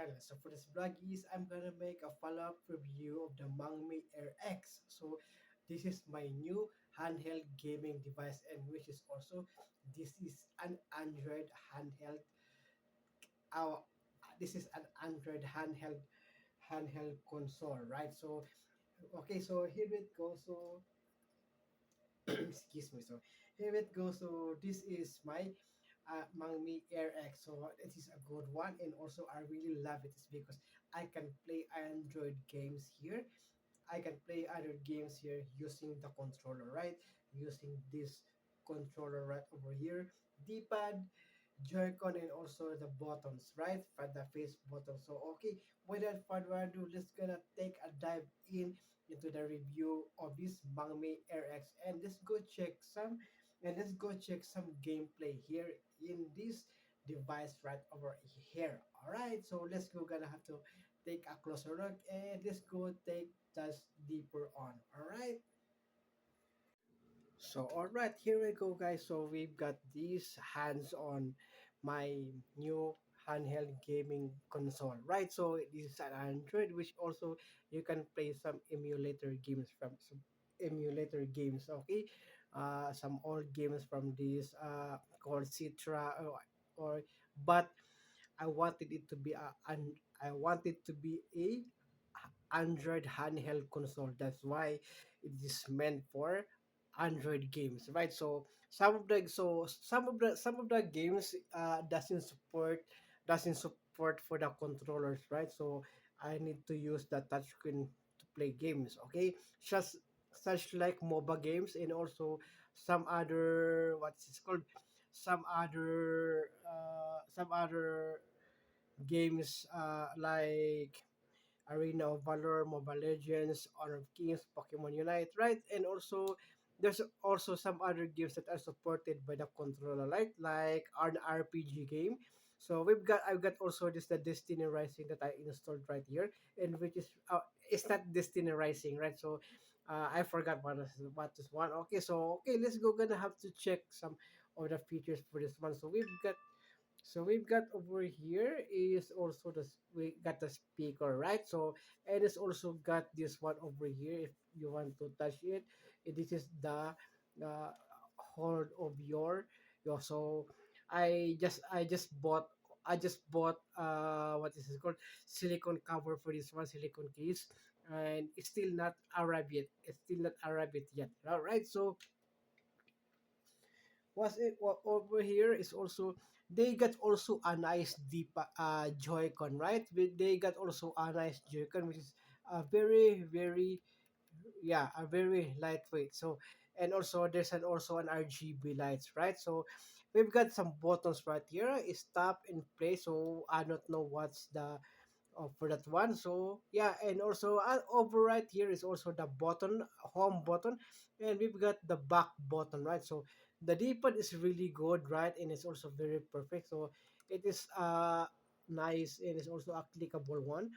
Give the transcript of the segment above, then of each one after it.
channel. So for this vlog is I'm gonna make a follow-up review of the Mangmi Air X. So this is my new handheld gaming device, and which is also this is an Android handheld. Our This is an Android handheld console, right? So okay, so here it goes. So excuse me. So here it goes. So this is my Mangmi Air X. So it is a good one, and also I really love it is because I can play Android games here. I can play other games here using the controller, right? Using this controller right over here, D-pad, Joy-Con, and also the buttons, right? For the face button. So okay, without further ado, let's gonna take a dive in into the review of this Mangmi Air X, and let's go check some gameplay here in this device right over here. All right, so let's go gonna have to take a closer look, and let's go take that deeper on. All right. So, all right, here we go, guys. So, we've got these hands on my new handheld gaming console, right? So, this is an Android, which also you can play some emulator games from some emulator games, okay? Some old games from this called Citra, or but I wanted it to be I wanted to be a Android handheld console. That's why it is meant for Android games, right? So some of the games doesn't support for the controllers, right? So I need to use the touchscreen to play games. Okay, just such like MOBA games, and also some other what's it called, some other games like Arena of Valor, Mobile Legends, Honor of Kings, Pokemon Unite, right? And also there's also some other games that are supported by the controller, right? Like an RPG game. So I've got also this the Destiny Rising that I installed right here, and which is it's not Destiny Rising, right? So I forgot what is one. Okay, so okay, let's go. Gonna have to check some of the features for this one. We've got over here is also we got the speaker, right? So and it's also got this one over here if you want to touch it. This is the uh, hold of your. So I just bought what is it called, silicone cover for this one, silicone case, and it's still not arrived yet. It's still not arrived yet. All right, so was it what over here is also they got also a nice deep Joy-Con, right? They got also a nice Joy-Con, which is a very yeah, a very lightweight. So and also there's also an RGB lights, right? So we've got some buttons right here. Is tap in place. So I don't know what's the for that one. So yeah, and also over right here is also the button, home button, and we've got the back button, right? So the D-pad is really good, right? And it's also very perfect. So it is nice, and it's also a clickable one.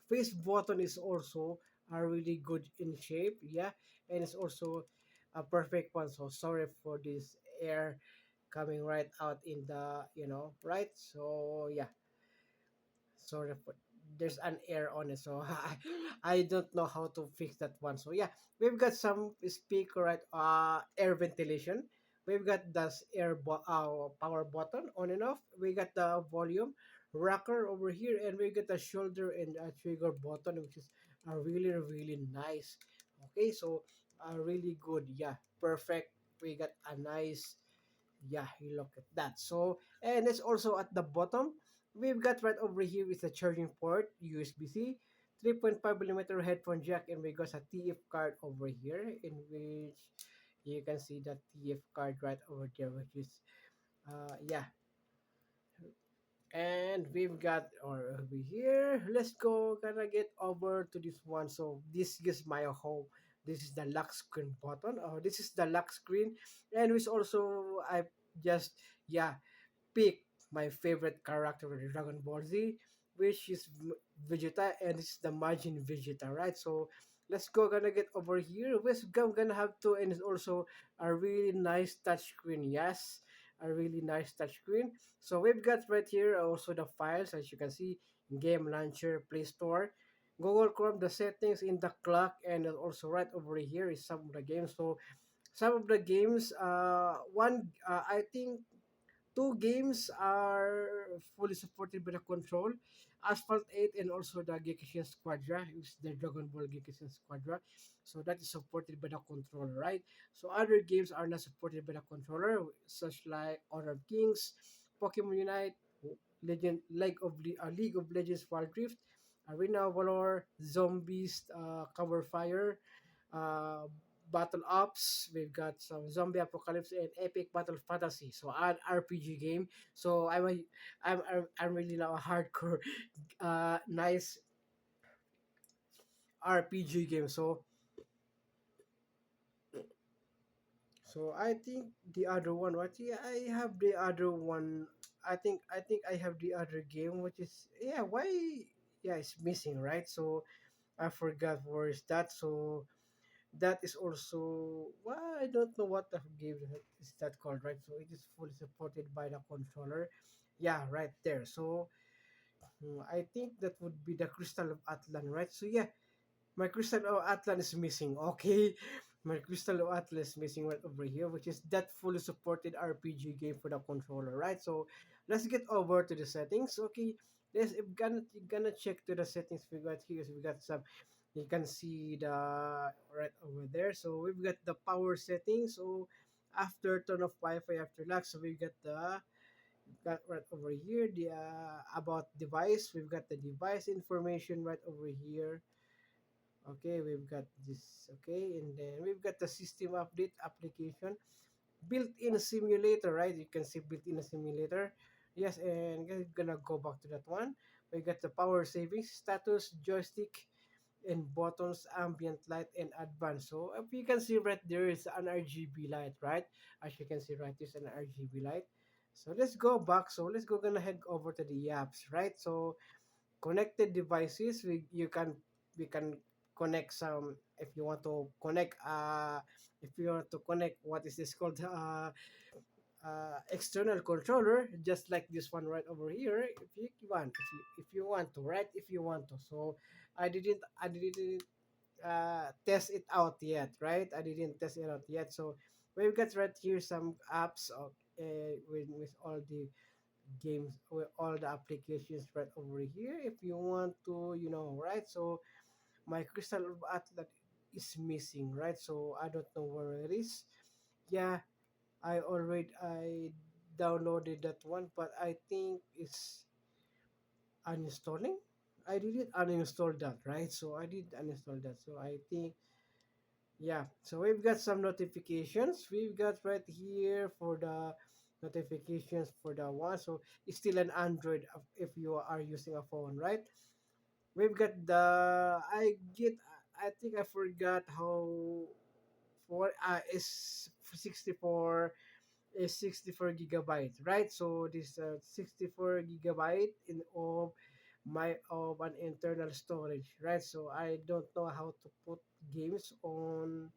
Face button is also really good in shape, yeah, and it's also a perfect one. So sorry for this air coming right out in the right. So yeah, sorry for there's an air on it, so I don't know how to fix that one. So yeah, we've got some speaker, right? Air ventilation. We've got this power button on and off. We got the volume rocker over here, and we got the shoulder and a trigger button, which is really nice. Okay, so really good, yeah, perfect. We got a nice, yeah, you look at that. So and it's also at the bottom we've got right over here is a charging port, USB-C, 3.5 millimeter headphone jack, and we got a TF card over here, in which you can see the TF card right over there, which is yeah. And we've got or over here, let's go gonna get over to this one. So this is my home. This is the lock screen button, or this is the lock screen, and which also I just, yeah, pick my favorite character in Dragon Ball Z, which is Vegeta, and it's the Majin Vegeta, right? So let's go gonna get over here. Gonna have to, and it's also a really nice touchscreen. Yes, a really nice touchscreen. So we've got right here also the files, as you can see. game launcher, Play Store, Google Chrome, the settings in the clock, and also right over here is some of the games. So some of the games, I think two games are fully supported by the control. Asphalt 8 and also the Gekishin Squadra, which is the Dragon Ball Gekishin Squadra. So that is supported by the controller, right? So other games are not supported by the controller, such like Honor of Kings, Pokemon Unite, League of Legends Wild Rift, Arena of Valor, Zombies, Cover Fire, uh, Battle Ops. We've got some Zombie Apocalypse and Epic Battle Fantasy. So an RPG game. So I'm really now a hardcore, nice RPG game. So I think the other one. What? Yeah, I have the other one. I think I have the other game, which is yeah. Why? Yeah, it's missing, right? So I forgot where is that. So that is also well, I don't know what the game is that called, right? So it is fully supported by the controller. Yeah, right there. So I think that would be the Crystal of Atlan, right? So yeah, my Crystal of Atlan is missing. Okay, my Crystal of Atlan is missing right over here, which is that fully supported RPG game for the controller, right? So let's get over to the settings. Okay, let's gonna check to the settings we got here. So we got some. You can see the right over there. So we've got the power settings. So after turn off Wi-Fi after lock, so we've got the got right over here the about device. We've got the device information right over here. Okay, we've got this. Okay, and then we've got the system update application, built-in simulator, right? You can see built-in simulator. Yes, and we're gonna go back to that one. We got the power savings status, joystick, and buttons, ambient light, and advanced. So if you can see right there is an RGB light, right? As you can see right, there's an RGB light. So let's go back. So let's go gonna head over to the apps, right? So connected devices, we can connect some if you want to connect if you want to connect what is this called external controller, just like this one right over here. If you want, if you want to, right? If you want to. So I didn't test it out yet, right? I didn't test it out yet. So we've got right here some apps of with all the games with all the applications right over here. If you want to, right? So my Crystal Atlas is missing, right? So I don't know where it is. Yeah, I downloaded that one, but I think it's uninstalling. I didn't uninstall that, right? So I did uninstall that. So I think yeah. So we've got some notifications. We've got right here for the notifications for the one. So it's still an Android if you are using a phone, right? We've got the I think I forgot how for is 64 is 64 gigabyte, right? So this 64 gigabyte in of an internal storage, right? So I don't know how to put games on.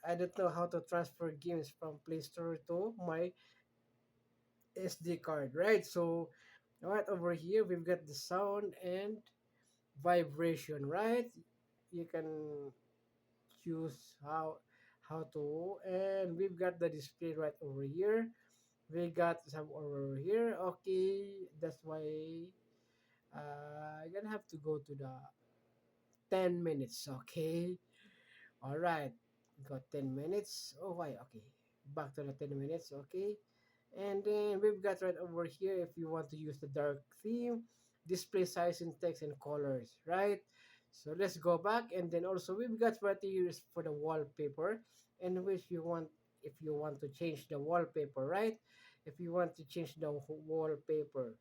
I don't know how to transfer games from Play Store to my SD card, right? So right over here we've got the sound and vibration, right? You can choose how to, and we've got the display right over here. We got some over here. Okay, that's why I'm gonna have to go to the 10 minutes. Okay, all right, got 10 minutes. Oh, why? Okay, back to the 10 minutes. Okay, and then we've got right over here if you want to use the dark theme, display size and text and colors, right? So let's go back, and then also we've got right here is for the wallpaper, and which you want if you want to change the wallpaper, right? If you want to change the wallpaper,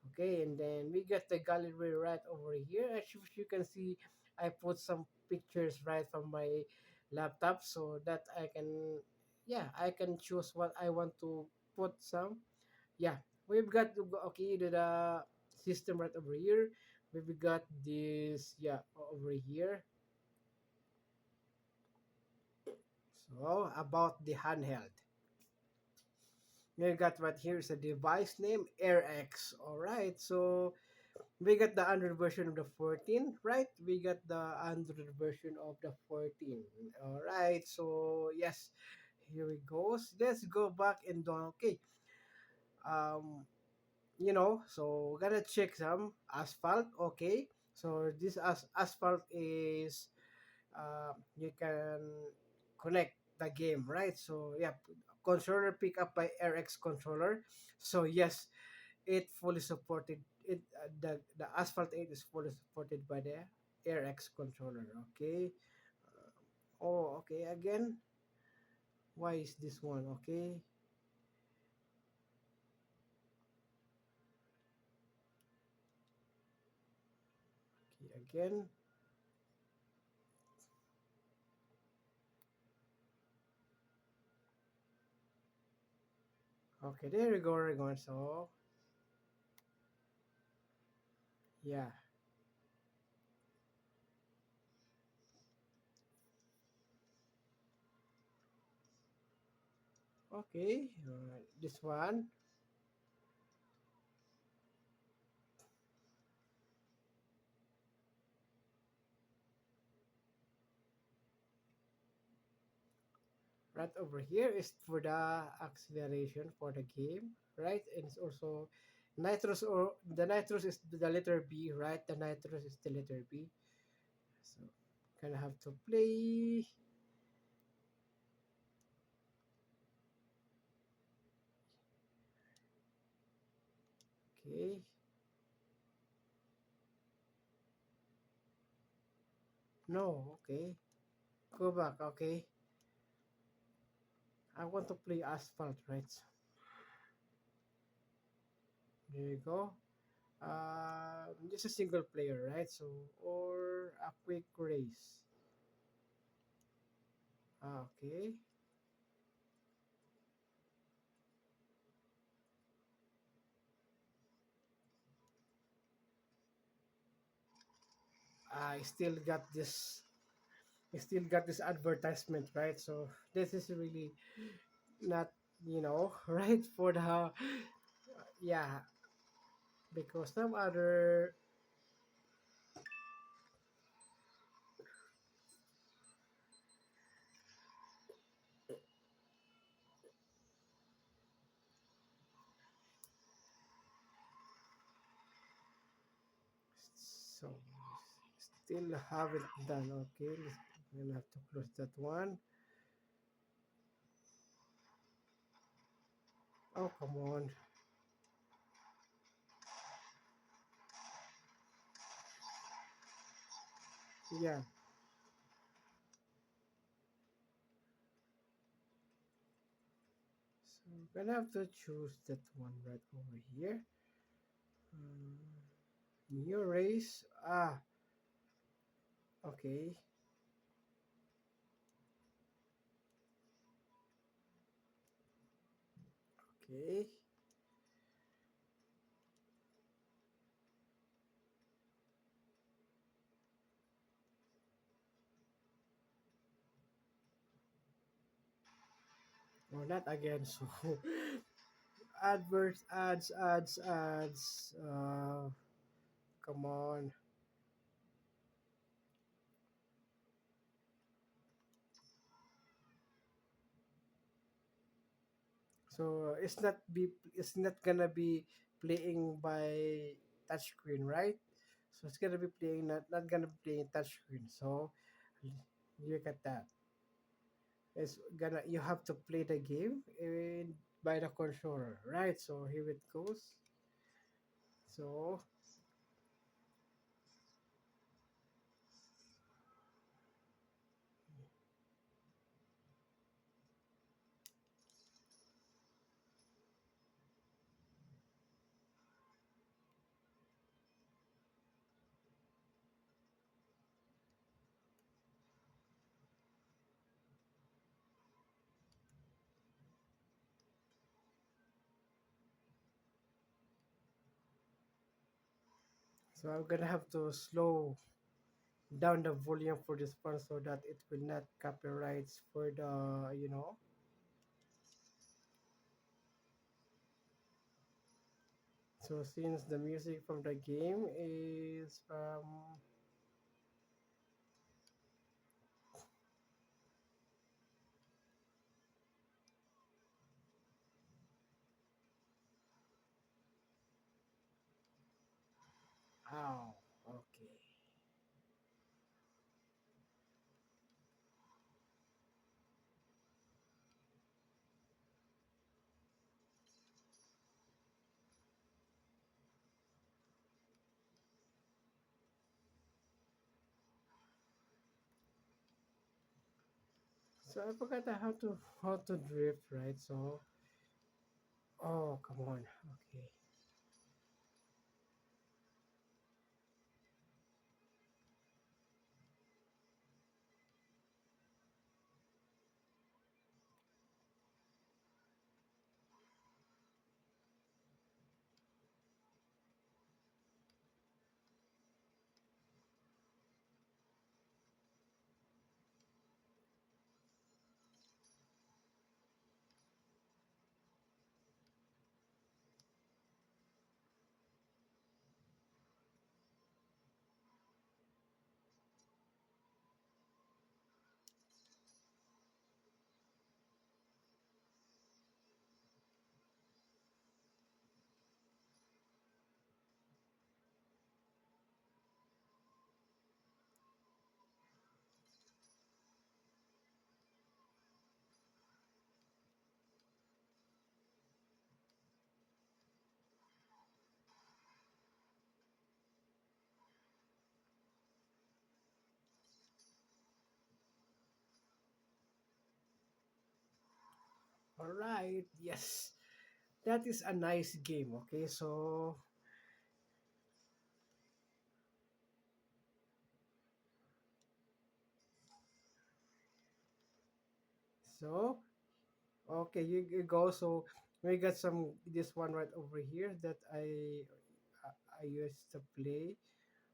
okay, and then we got the gallery right over here. As you can see, I put some pictures right from my laptop so that I can, yeah, I can choose what I want to put some. Yeah, we've got to go, okay, the system right over here. We've got this, yeah, over here. So about the handheld. We got right here is a device name Air X. All right, so We got the Android version of the 14, right? We got the Android version of the 14. All right. So yes, here we go. Let's go back and do. Okay. Um, so we're gonna check some asphalt. Okay. So this asphalt is you can connect the game, right? So yeah, controller pick up by RX controller. So yes, it fully supported it. The Asphalt 8 is fully supported by the RX controller. Okay. Oh, okay. Again, why is this one? Okay. Okay. Again. Okay. There we go. There we go. So yeah. Okay. This one. Right over here is for the acceleration for the game, right? And it's also nitrous, or the nitrous is the letter B, right? The nitrous is the letter B. So gonna have to play. Okay. No, okay. Go back, okay. I want to play Asphalt, right? So, there you go. Just a single player, right? So, or a quick race. Okay. I still got this. I still got this advertisement, right? So this is really not, right for the, yeah, because some other. So still haven't done. Okay, I'm gonna have to close that one. Oh, come on. Yeah. So I'm gonna have to choose that one right over here. Um, New race. Ah, okay. Okay. Or not again. So adverts, ads. Come on. So it's not gonna be playing by touchscreen, right? So it's gonna be playing not gonna be playing touchscreen. So look at that. It's gonna you have to play the game by the controller, right? So here it goes. So I'm gonna have to slow down the volume for this one so that it will not copyrights for the So since the music from the game is from oh, okay. So I forgot how to drift, right? So oh, come on. Okay. All right. Yes. That is a nice game. Okay. So okay, you go. So we got some this one right over here that I used to play.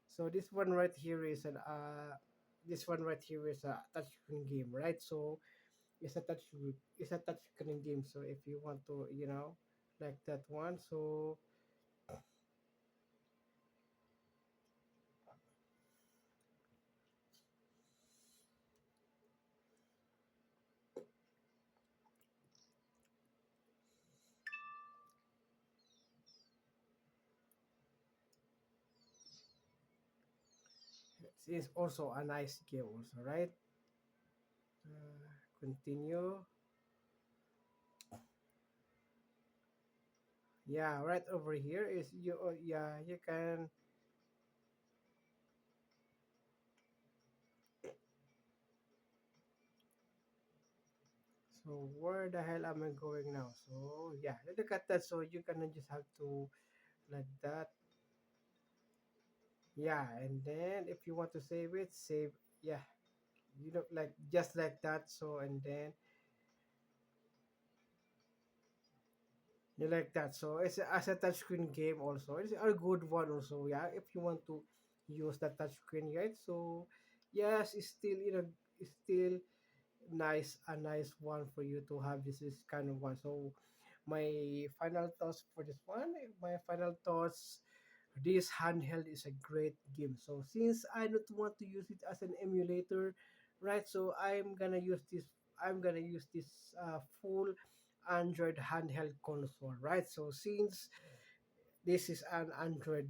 So this one right here is an this one right here is a touchscreen game, right? So it's a touchscreen game. So if you want to, like that one, so it's also a nice game, also, right? Continue. Yeah, right over here is you. Yeah, you can. So where the hell am I going now? So yeah, look at that. So you can just have to like that. Yeah, and then if you want to save it, save. Yeah, like just like that. So and then you like that. So it's as a touchscreen game also. It's a good one also. Yeah, if you want to use the touchscreen, right? So yes, it's still nice a nice one for you to have this kind of one. So my final thoughts for this one, my final thoughts, this handheld is a great game. So since I don't want to use it as an emulator, right? So I'm gonna use this full Android handheld console, right? So since this is an Android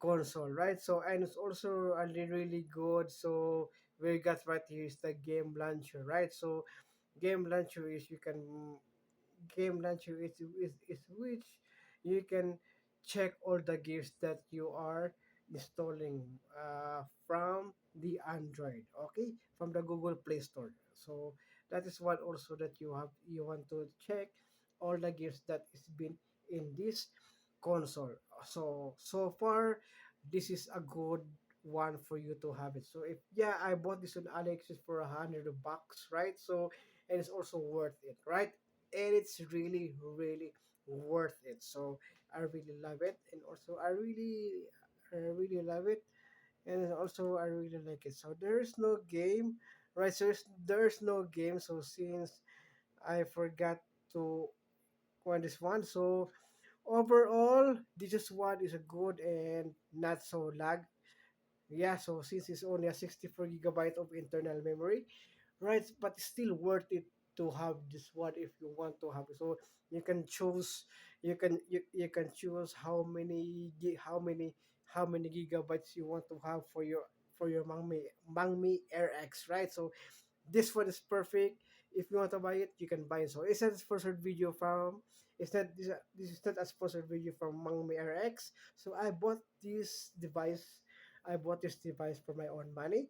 console, right? So and it's also really really good. So we got right here is the game launcher, right? So game launcher is you can game launcher is which you can check all the games that you are installing from the Android, okay, from the Google Play Store. So that is what also that you want to check all the games that is been in this console. So far this is a good one for you to have it. So if yeah, I bought this on AliExpress for 100 bucks, right? So and it's also worth it, right? And it's really really worth it. So I really love it, and also I really love it, and also I really like it. So there's no game, right? So there's no game. So since I forgot to on this one, so overall, this one is a good and not so lag. Yeah, so since it's only a 64 gigabyte of internal memory, right? But it's still worth it to have this one if you want to have it. So you can choose, you can choose how many gigabytes you want to have for your Mangmi Air X, right? So this one is perfect. If you want to buy it, you can buy it. So it's not a sponsored video from. This is not a sponsored video from Mangmi Air X. So I bought this device for my own money,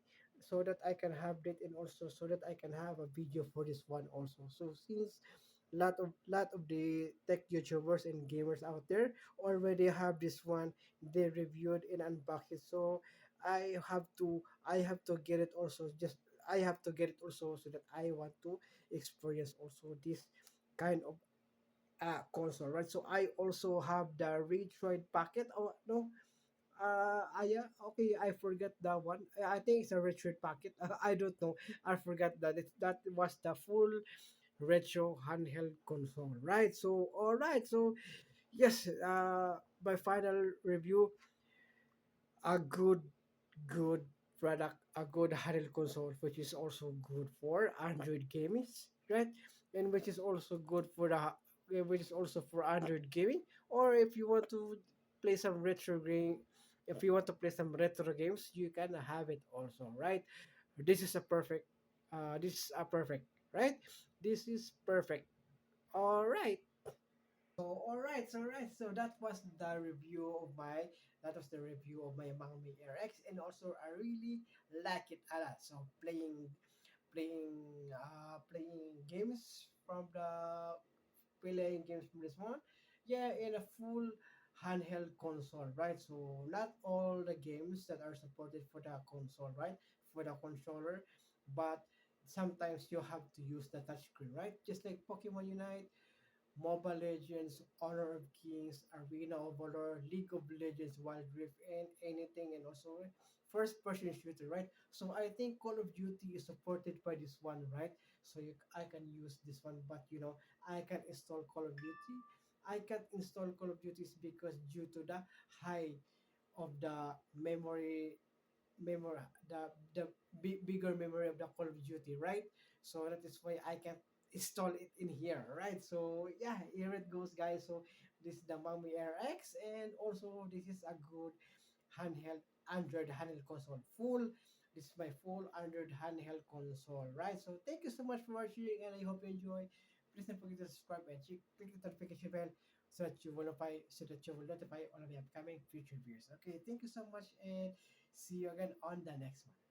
so that I can have it, and also so that I can have a video for this one also. So since lot of the tech YouTubers and gamers out there already have this one, they reviewed and unboxed it. So I have to get it also. Just I have to get it also so that I want to experience also this kind of console, right? So I also have the Retroid packet. Oh no, yeah, okay, I forgot that one. I think it's a Retroid packet. I don't know. I forgot that that was the full retro handheld console, right? So all right, so yes, my final review, a good product, a good handheld console, which is also good for Android gaming, right? And which is also good for which is also for Android gaming. Or if you want to play some retro game, if you want to play some retro games, you can have it also, right? This is a perfect. This is a perfect, right? This is perfect. All right. So all right. So that was the review of my Mangmi Air X, and also I really like it a lot. So playing games from the playing games from this one, yeah, in a full handheld console, right? So not all the games that are supported for the console, right? For the controller, but sometimes you have to use the touchscreen, right? Just like Pokemon Unite, Mobile Legends, Honor of Kings, Arena of Valor, League of Legends, Wild Rift, and anything, and also first person shooter, right? So I think Call of Duty is supported by this one, right? So I can use this one, but I can install Call of Duty. I can't install Call of Duty because due to the high of the memory the bigger memory of the Call of Duty, right? So that is why I can install it in here, right? So yeah, here it goes, guys. So this is the Mangmi Air X, and also this is a good handheld Android handheld console. Full. This is my full Android handheld console, right? So thank you so much for watching, and I hope you enjoy. Please don't forget to subscribe and click the notification bell so that you will notify all of the upcoming future videos. Okay, thank you so much, and see you again on the next one.